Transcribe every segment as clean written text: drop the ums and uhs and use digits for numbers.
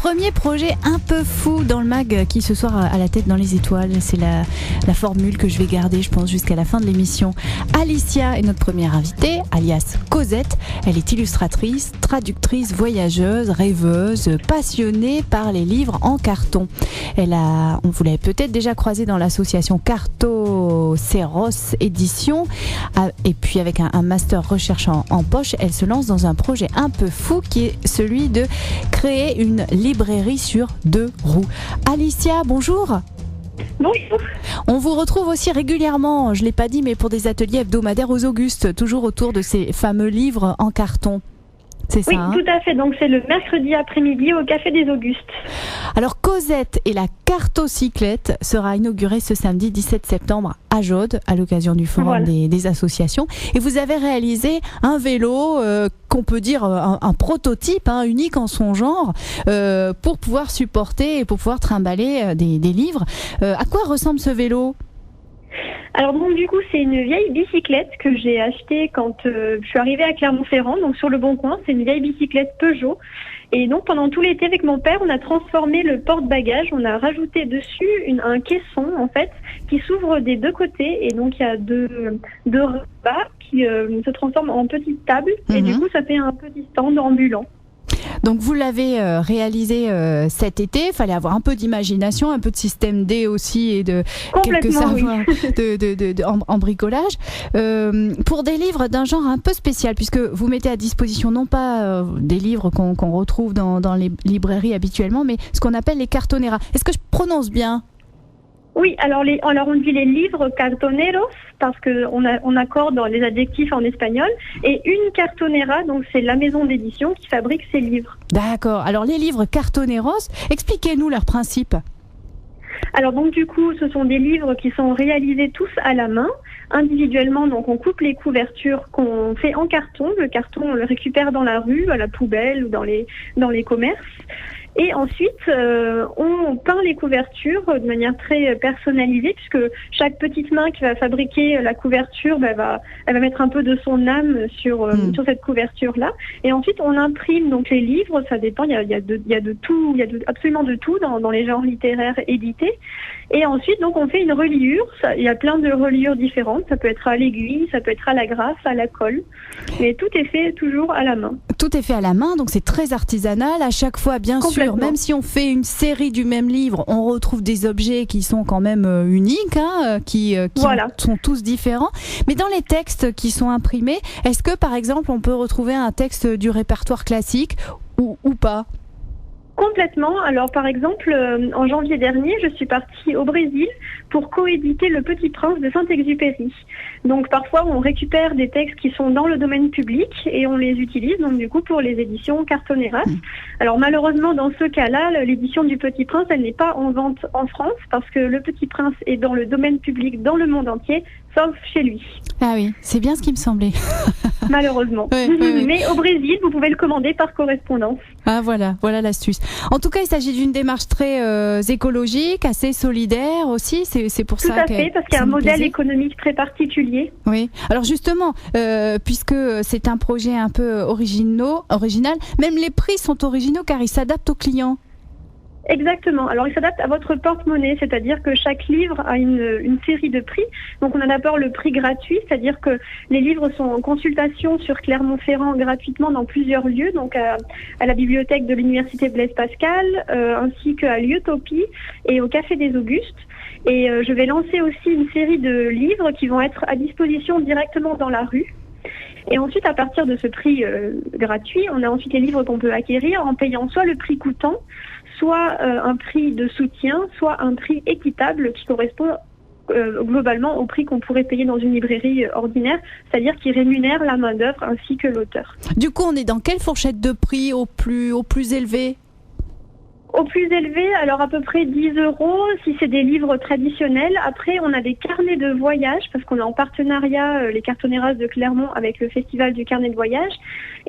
Premier projet un peu fou dans le mag qui ce soir à la tête dans les étoiles. C'est la formule que je vais garder, je pense, jusqu'à la fin de l'émission. Alicia est notre première invitée, alias Cosette. Elle est illustratrice, traductrice, voyageuse, rêveuse, passionnée par les livres en carton. On vous l'avez peut-être déjà croisée dans l'association Cartoceros Édition. Et puis avec un master recherche en poche, elle se lance dans un projet un peu fou qui est celui de créer une librairie sur 2 roues. Alicia, bonjour. Bonjour. On vous retrouve aussi régulièrement, je ne l'ai pas dit, mais pour des ateliers hebdomadaires aux Augustes, toujours autour de ces fameux livres en carton. C'est ça, oui, tout à fait. Donc c'est le mercredi après-midi au Café des Augustes. Alors Cosette et la cartocyclette sera inaugurée ce samedi 17 septembre à Jaude, à l'occasion du forum des associations. Et vous avez réalisé un vélo qu'on peut dire un prototype unique en son genre pour pouvoir supporter et pour pouvoir trimballer des livres. À quoi ressemble ce vélo ? Alors donc du coup c'est une vieille bicyclette que j'ai achetée quand je suis arrivée à Clermont-Ferrand, donc sur le Bon Coin. C'est une vieille bicyclette Peugeot. Et donc pendant tout l'été avec mon père, on a transformé le porte-bagages, on a rajouté dessus un caisson en fait qui s'ouvre des deux côtés et donc il y a deux repas qui se transforment en petite table et du coup ça fait un petit stand ambulant. Donc vous l'avez réalisé cet été, il fallait avoir un peu d'imagination, un peu de système D aussi et de quelques savoirs en bricolage. Pour des livres d'un genre un peu spécial, puisque vous mettez à disposition non pas des livres qu'on retrouve dans les librairies habituellement, mais ce qu'on appelle les cartoneras. Est-ce que je prononce bien ? Oui, alors on dit les livres cartoneros parce on accorde les adjectifs en espagnol, et une cartonera, donc c'est la maison d'édition qui fabrique ces livres. D'accord. Alors les livres cartoneros, expliquez-nous leur principe. Alors donc du coup, ce sont des livres qui sont réalisés tous à la main, individuellement. Donc on coupe les couvertures qu'on fait en carton. Le carton, on le récupère dans la rue, à la poubelle ou dans les commerces. Et ensuite, on peint les couvertures de manière très personnalisée, puisque chaque petite main qui va fabriquer la couverture, elle va mettre un peu de son âme sur cette couverture-là. Et ensuite, on imprime donc les livres. Ça dépend. Il y a de tout, absolument de tout dans les genres littéraires édités. Et ensuite, donc, on fait une reliure. Il y a plein de reliures différentes. Ça peut être à l'aiguille, ça peut être à l'agrafe, à la colle. Mais tout est fait toujours à la main. Tout est fait à la main, donc c'est très artisanal. À chaque fois, bien sûr, même si on fait une série du même livre, on retrouve des objets qui sont quand même uniques, qui sont tous différents. Mais dans les textes qui sont imprimés, est-ce que, par exemple, on peut retrouver un texte du répertoire classique ou pas ? Complètement. Alors par exemple, en janvier dernier, je suis partie au Brésil pour coéditer Le Petit Prince de Saint-Exupéry. Donc parfois on récupère des textes qui sont dans le domaine public et on les utilise donc du coup pour les éditions Cartoneras. Alors malheureusement dans ce cas-là, l'édition du Petit Prince, elle n'est pas en vente en France parce que Le Petit Prince est dans le domaine public dans le monde entier, sauf chez lui. Ah oui, c'est bien ce qui me semblait. Malheureusement. Oui. Mais au Brésil, vous pouvez le commander par correspondance. Ah voilà l'astuce. En tout cas, il s'agit d'une démarche très écologique, assez solidaire aussi. C'est pour ça que... Tout à fait, parce qu'il y a un modèle économique très particulier. Oui. Alors justement, puisque c'est un projet un peu original, même les prix sont originaux car ils s'adaptent aux clients. Exactement. Alors, il s'adapte à votre porte-monnaie, c'est-à-dire que chaque livre a une série de prix. Donc, on a d'abord le prix gratuit, c'est-à-dire que les livres sont en consultation sur Clermont-Ferrand gratuitement dans plusieurs lieux, donc à la bibliothèque de l'Université Blaise Pascal, ainsi qu'à l'Utopie et au Café des Augustes. Et je vais lancer aussi une série de livres qui vont être à disposition directement dans la rue. Et ensuite, à partir de ce prix gratuit, on a ensuite les livres qu'on peut acquérir en payant soit le prix coûtant, soit un prix de soutien, soit un prix équitable qui correspond globalement au prix qu'on pourrait payer dans une librairie ordinaire, c'est-à-dire qui rémunère la main-d'œuvre ainsi que l'auteur. Du coup, on est dans quelle fourchette de prix au plus élevé ? Au plus élevé, alors à peu près 10 € si c'est des livres traditionnels. Après, on a des carnets de voyage parce qu'on est en partenariat, les Cartoneras de Clermont, avec le Festival du carnet de voyage.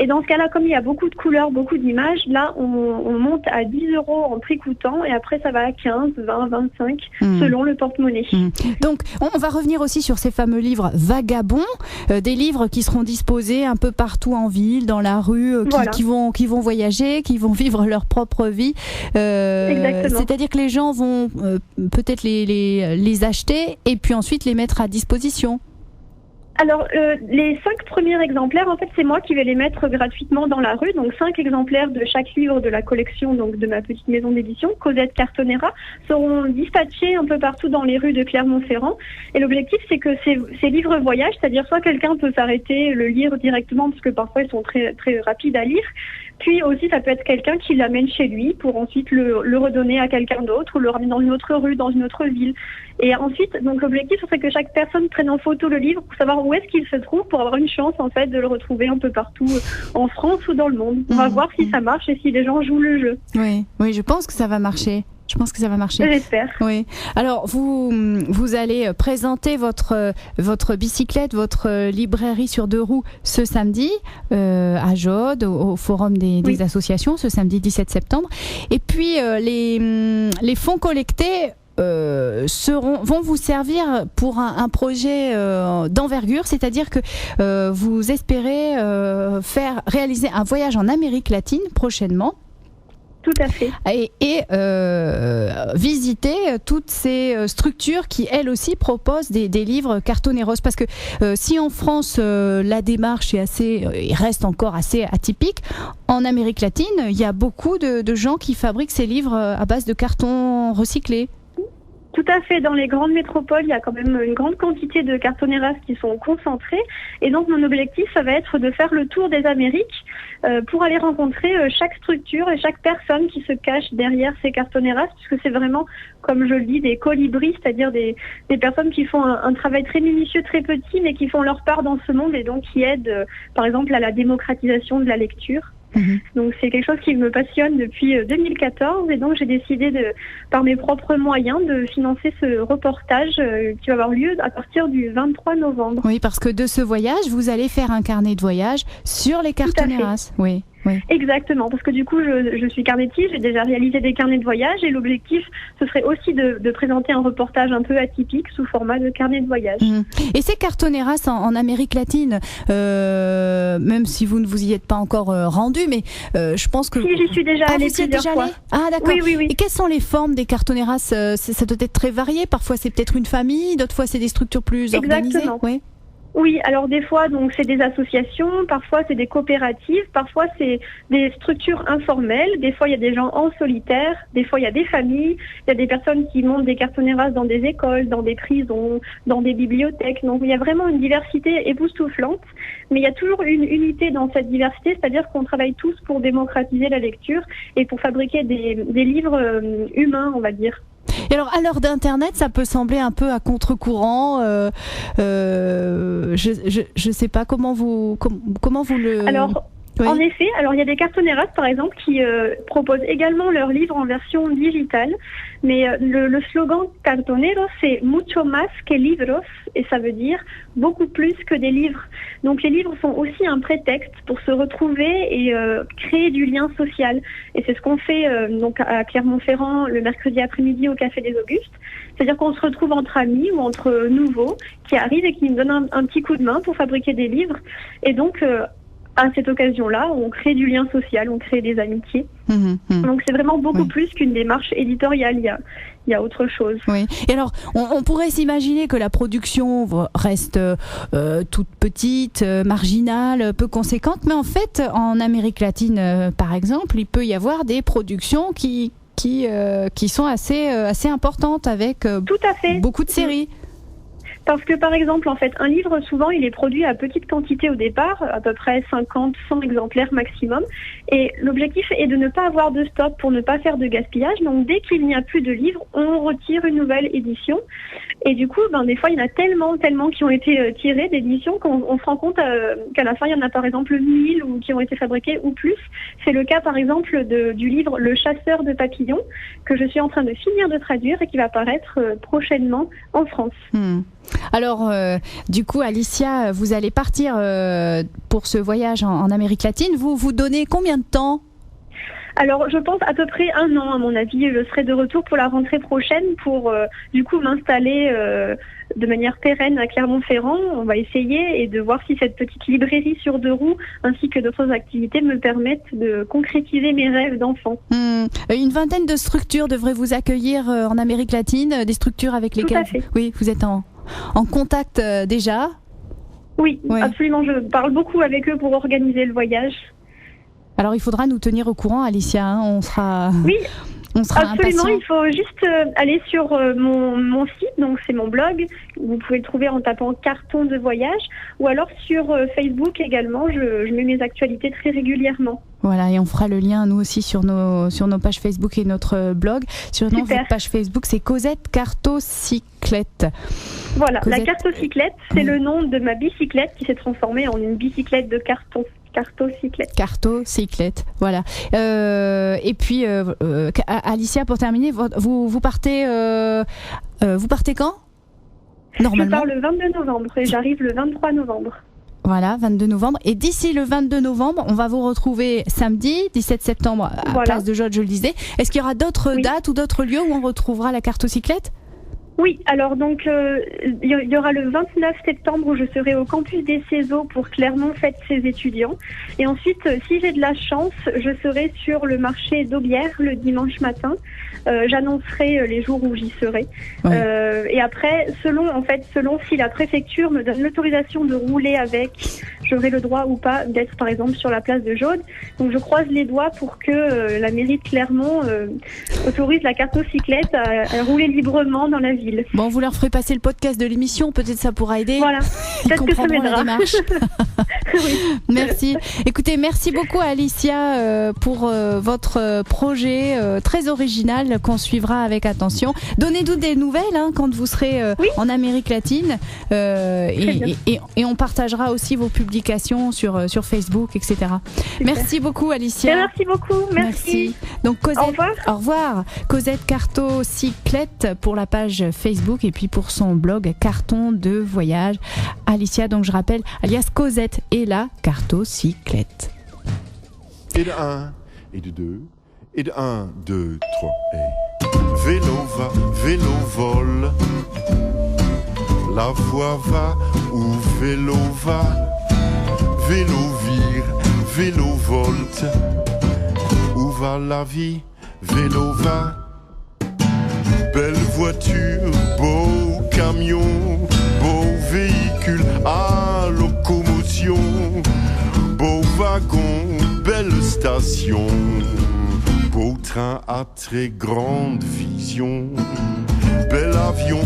Et dans ce cas-là, comme il y a beaucoup de couleurs, beaucoup d'images, là, on monte à 10 € en prix coûtant et après, ça va à 15, 20, 25 selon le porte-monnaie. Donc, on va revenir aussi sur ces fameux livres vagabonds, des livres qui seront disposés un peu partout en ville, dans la rue, qui vont voyager, qui vont vivre leur propre vie. C'est-à-dire que les gens vont peut-être les acheter et puis ensuite les mettre à disposition. Alors, les 5 premiers exemplaires, en fait, c'est moi qui vais les mettre gratuitement dans la rue. Donc, 5 exemplaires de chaque livre de la collection, donc de ma petite maison d'édition, Cosette Cartonera, seront dispatchés un peu partout dans les rues de Clermont-Ferrand. Et l'objectif, c'est que ces livres voyagent, c'est-à-dire soit quelqu'un peut s'arrêter, le lire directement, parce que parfois ils sont très, très rapides à lire. Puis aussi, ça peut être quelqu'un qui l'amène chez lui pour ensuite le redonner à quelqu'un d'autre ou le ramener dans une autre rue, dans une autre ville. Et ensuite, donc l'objectif, ce serait que chaque personne prenne en photo le livre pour savoir où est-ce qu'il se trouve, pour avoir une chance en fait de le retrouver un peu partout en France ou dans le monde. On va voir si ça marche et si les gens jouent le jeu. Oui, je pense que ça va marcher. J'espère. Oui. Alors, vous allez présenter votre bicyclette, votre librairie sur 2 roues ce samedi à Jaude, au Forum des associations, ce samedi 17 septembre. Et puis, les fonds collectés vont vous servir pour un projet d'envergure, c'est-à-dire que vous espérez réaliser un voyage en Amérique latine prochainement. Tout à fait. Et visiter toutes ces structures qui, elles aussi, proposent des livres Cartoneros. Parce que si en France, la démarche reste encore assez atypique, en Amérique latine, il y a beaucoup de gens qui fabriquent ces livres à base de carton recyclé. Tout à fait. Dans les grandes métropoles, il y a quand même une grande quantité de cartoneras qui sont concentrés. Et donc, mon objectif, ça va être de faire le tour des Amériques pour aller rencontrer chaque structure et chaque personne qui se cache derrière ces cartoneras, puisque c'est vraiment, comme je le dis, des colibris, c'est-à-dire des personnes qui font un travail très minutieux, très petit, mais qui font leur part dans ce monde et donc qui aident, par exemple, à la démocratisation de la lecture. Donc c'est quelque chose qui me passionne depuis 2014 et donc j'ai décidé par mes propres moyens de financer ce reportage qui va avoir lieu à partir du 23 novembre. Oui, parce que de ce voyage, vous allez faire un carnet de voyage sur les cartoneras. Oui. Exactement, parce que du coup je suis carnettiste, j'ai déjà réalisé des carnets de voyage et l'objectif ce serait aussi de présenter un reportage un peu atypique sous format de carnet de voyage. Et ces cartoneras en Amérique latine, même si vous ne vous y êtes pas encore rendu, mais je pense que... Si, j'y suis déjà allée plusieurs fois. Ah d'accord. Oui. Et quelles sont les formes des cartoneras? Ça doit être très varié, parfois c'est peut-être une famille, d'autres fois c'est des structures plus organisées. Oui, alors des fois, donc c'est des associations, parfois c'est des coopératives, parfois c'est des structures informelles, des fois il y a des gens en solitaire, des fois il y a des familles, il y a des personnes qui montent des cartoneras dans des écoles, dans des prisons, dans des bibliothèques. Donc il y a vraiment une diversité époustouflante, mais il y a toujours une unité dans cette diversité, c'est-à-dire qu'on travaille tous pour démocratiser la lecture et pour fabriquer des livres humains, on va dire. Et alors, à l'heure d'Internet, ça peut sembler un peu à contre-courant. Je sais pas comment vous le... Alors, en effet, il y a des cartoneras, par exemple, qui proposent également leurs livres en version digitale. Mais le slogan Cartoneros, c'est mucho más que libros, et ça veut dire beaucoup plus que des livres. Donc les livres sont aussi un prétexte pour se retrouver et créer du lien social. Et c'est ce qu'on fait donc à Clermont-Ferrand le mercredi après-midi au Café des Augustes. C'est-à-dire qu'on se retrouve entre amis ou entre nouveaux qui arrivent et qui nous donnent un petit coup de main pour fabriquer des livres. Et donc à cette occasion-là, on crée du lien social, on crée des amitiés. Donc c'est vraiment beaucoup plus qu'une démarche éditoriale, il y a autre chose. Oui. Et alors, on pourrait s'imaginer que la production reste toute petite, marginale, peu conséquente, mais en fait, en Amérique latine, par exemple, il peut y avoir des productions qui sont assez importantes avec tout à fait. Beaucoup de séries. Parce que, par exemple, en fait, un livre, souvent, il est produit à petite quantité au départ, à peu près 50, 100 exemplaires maximum. Et l'objectif est de ne pas avoir de stock pour ne pas faire de gaspillage. Donc, dès qu'il n'y a plus de livres, on retire une nouvelle édition. Et du coup, des fois, il y en a tellement qui ont été tirés d'éditions qu'on se rend compte qu'à la fin, il y en a par exemple 1000 ou qui ont été fabriqués ou plus. C'est le cas, par exemple, du livre Le chasseur de papillons, que je suis en train de finir de traduire et qui va paraître prochainement en France. Alors, du coup, Alicia, vous allez partir pour ce voyage en Amérique latine. Vous donnez combien de temps ? Alors, je pense à peu près 1 an, à mon avis. Je serai de retour pour la rentrée prochaine pour, du coup, m'installer de manière pérenne à Clermont-Ferrand. On va essayer et de voir si cette petite librairie sur 2 roues, ainsi que d'autres activités, me permettent de concrétiser mes rêves d'enfant. Une vingtaine de structures devraient vous accueillir en Amérique latine, des structures avec lesquelles oui, vous êtes en contact déjà. Oui, absolument. Je parle beaucoup avec eux pour organiser le voyage. Alors, il faudra nous tenir au courant, Alicia. Hein, on sera absolument. impatients. Il faut juste aller sur mon site, donc c'est mon blog. Vous pouvez le trouver en tapant carton de voyage, ou alors sur Facebook également. Je mets mes actualités très régulièrement. Voilà, et on fera le lien, nous aussi, sur nos pages Facebook et notre blog. Sur notre page Facebook, c'est Cosette Cartocyclette. Voilà, Cosette... la cartocyclette, c'est le nom de ma bicyclette qui s'est transformée en une bicyclette de carton. Cartocyclette, voilà. Et puis, Alicia, pour terminer, vous partez quand ? Normalement. Je pars le 22 novembre et j'arrive le 23 novembre. Voilà, 22 novembre. Et d'ici le 22 novembre, on va vous retrouver samedi, 17 septembre, à Place de Jaude, je le disais. Est-ce qu'il y aura d'autres dates ou d'autres lieux où on retrouvera la cartocyclette ? Oui, alors donc il y aura le 29 septembre où je serai au campus des CESO pour Clermont Fête ses étudiants. Et ensuite, si j'ai de la chance, je serai sur le marché d'Aubière le dimanche matin. J'annoncerai les jours où j'y serai. Oui. Et après, selon si la préfecture me donne l'autorisation de rouler avec, j'aurai le droit ou pas d'être par exemple sur la place de Jaude. Donc je croise les doigts pour que la mairie de Clermont autorise la cartocyclette à rouler librement dans la ville. Bon, vous leur ferez passer le podcast de l'émission, peut-être ça pourra aider. Voilà, ils comprendront la démarche. Oui. Merci. Écoutez, merci beaucoup Alicia pour votre projet très original qu'on suivra avec attention. Donnez-nous des nouvelles quand vous serez en Amérique latine et on partagera aussi vos publications sur Facebook, etc. Super. Merci beaucoup Alicia. Merci beaucoup, merci. Donc Cosette, au revoir. Cosette Cartocyclette pour la page Facebook et puis pour son blog Carton de voyage. Alicia, donc je rappelle, alias Cosette et la cartocyclette. Et de 1, et de 2, et de 1, 2, 3, et... Vélo va, vélo vole. La voix va où vélo va. Vélo vire, vélo volte. Où va la vie? Vélo va. Belle voiture, beau camion, beau véhicule à locomotion, beau wagon, belle station, beau train à très grande vision, bel avion,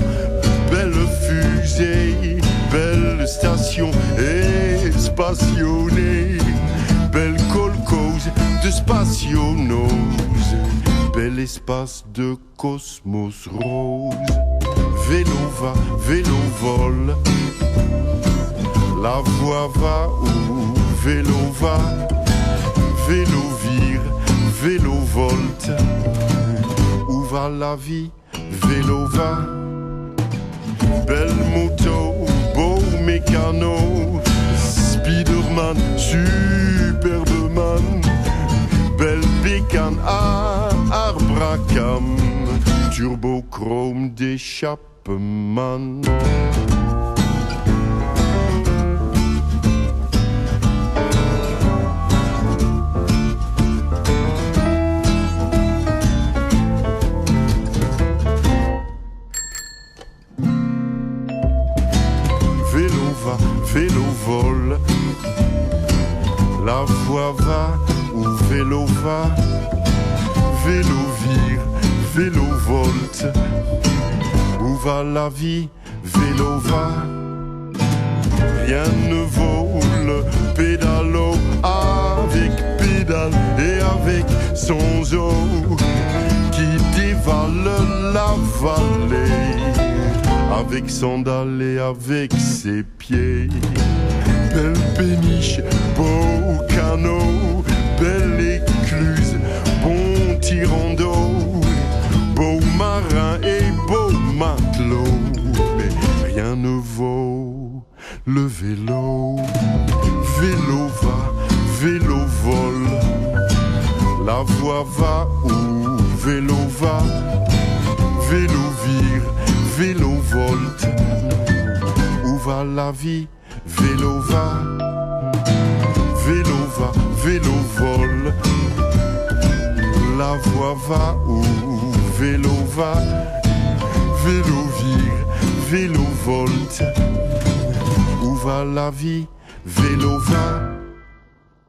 belle fusée, belle station espationnée, belle colcose de spationose, bel espace de cosmos rose. Vélo va, vélo vole. La voix va où vélo va. Vélo vire, vélo volte. Où va la vie? Vélo va. Belle moto, beau mécano. Spiderman, Superman. Belle bécane à arbre à cam, turbochrome d'échappement. Vélo va, vélo vole. La voix va où vélo va. Vélo vire, vélo volte. Où va la vie? Vélo va. Rien ne vaut le pédalo avec pédale et avec son eau qui dévale la vallée avec sandales et avec ses pieds. Belle péniche, beau canot, belle écluse, bon tirant d'eau, beau marin et beau matelot, mais rien ne vélo, vélo va, vélo vole. La voix va où vélo va, vélo vire, vélo volte. Où va la vie, vélo va, vélo va, vélo vole. La voix va où vélo va, vélo vire, vélo volte. Où va la vie, vélo va.